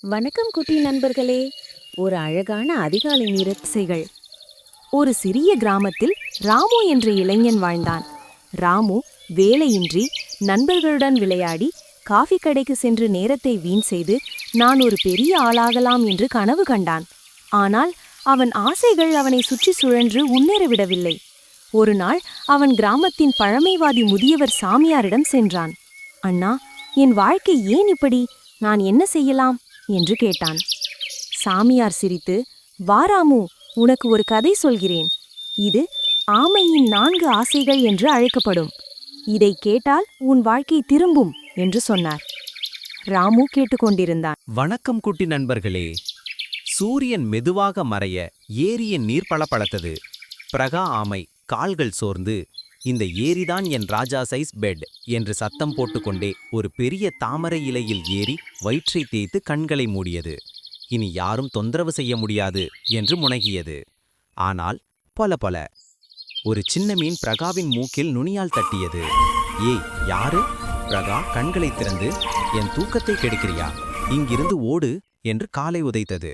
வணக்கம் குட்டி நண்பர்களே. ஒரு அழகான அதிகாலை நிறசைகள். ஒரு சிறிய கிராமத்தில் ராமு என்ற இளைஞன் வாழ்ந்தான். ராமு வேலையின்றி நண்பர்களுடன் விளையாடி காஃபி கடைக்கு சென்று நேரத்தை வீண் செய்து நான் ஒரு பெரிய ஆளாகலாம் என்று கனவு கண்டான். ஆனால் அவன் ஆசைகள் அவனை சுற்றி சுழன்று முன்னேறவிடவில்லை. ஒரு நாள் அவன் கிராமத்தின் பழமைவாதி முதியவர் சாமியாரிடம் சென்றான். அண்ணா, என் வாழ்க்கை ஏன் இப்படி? நான் என்ன செய்யலாம் என்று கேட்டான். சாமியார் சிரித்து, வாராமு, உனக்கு ஒரு கதை சொல்கிறேன். இது ஆமையின் 4 ஆசைகள் என்று அழைக்கப்படும். இதை கேட்டால் உன் வாழ்க்கை திரும்பும் என்று சொன்னார். ராமு கேட்டுக்கொண்டிருந்தான். வணக்கம் குட்டி நண்பர்களே. சூரியன் மெதுவாக மறைய ஏரியின் நீர் பளபளத்தது. பிரகா ஆமை கால்கள் சோர்ந்து, இந்த ஏரிதான் என் ராஜா சைஸ் பெட் என்று சத்தம் போட்டுக்கொண்டே ஒரு பெரிய தாமரை இலையில் ஏறி வயிற்றை தேய்த்து கண்களை மூடியது. இனி யாரும் தொந்தரவு செய்ய முடியாது என்று முனகியது. ஆனால் பொல ஒரு சின்ன மீன் பிரகாவின் மூக்கில் நுனியால் தட்டியது. ஏய், யாரு? பிரகா கண்களை திறந்து, என் தூக்கத்தை கெடுக்கிறியா? இங்கிருந்து ஓடு என்று காலை உதைத்தது.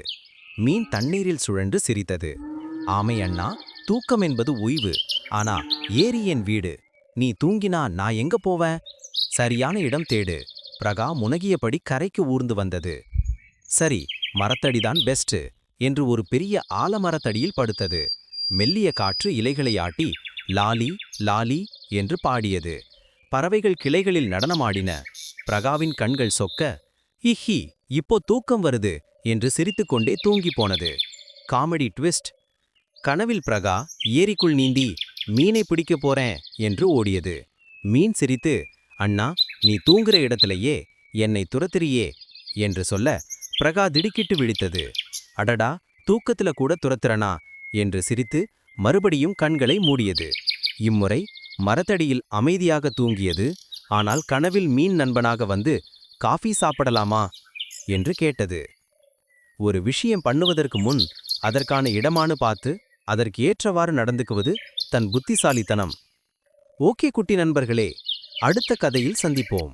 மீன் தண்ணீரில் சுழன்று சிரித்தது. ஆமை அண்ணா, தூக்கம் என்பது ஓய்வு. ஆனா ஏரி என் வீடு. நீ தூங்கினா நான் எங்க போவேன்? சரியான இடம் தேடு. பிரகா முனகியபடி கரைக்கு ஊர்ந்து வந்தது. சரி, மரத்தடிதான் பெஸ்ட் என்று ஒரு பெரிய ஆலமரத்தடியில் படுத்தது. மெல்லிய காற்று இலைகளை ஆட்டி லாலி லாலி என்று பாடியது. பறவைகள் கிளைகளில் நடனமாடின. பிரகாவின் கண்கள் சொக்க, இஹி, இப்போ தூக்கம் வருது என்று சிரித்துக்கொண்டே தூங்கி போனது. Comedy twist. கனவில் பிரகா ஏரிக்குள் நீந்தி மீனை பிடிக்க போறேன் என்று ஓடியது. மீன் சிரித்து, அண்ணா, நீ தூங்குற இடத்திலேயே என்னை துரத்துறியே என்று சொல்ல பிரகா திடுக்கிட்டு விழித்தது. அடடா, தூக்கத்துல கூட துரத்துறனா என்று சிரித்து மறுபடியும் கண்களை மூடியது. இம்முறை மரத்தடியில் அமைதியாக தூங்கியது. ஆனால் கனவில் மீன் நண்பனாக வந்து, காஃபி சாப்பிடலாமா என்று கேட்டது. ஒரு விஷயம் பண்ணுவதற்கு முன் அதற்கான இடமானு பார்த்து அதற்கு ஏற்றவாறு நடந்துக்குவது தன் புத்திசாலித்தனம். ஓகே குட்டி நண்பர்களே, அடுத்த கதையில் சந்திப்போம்.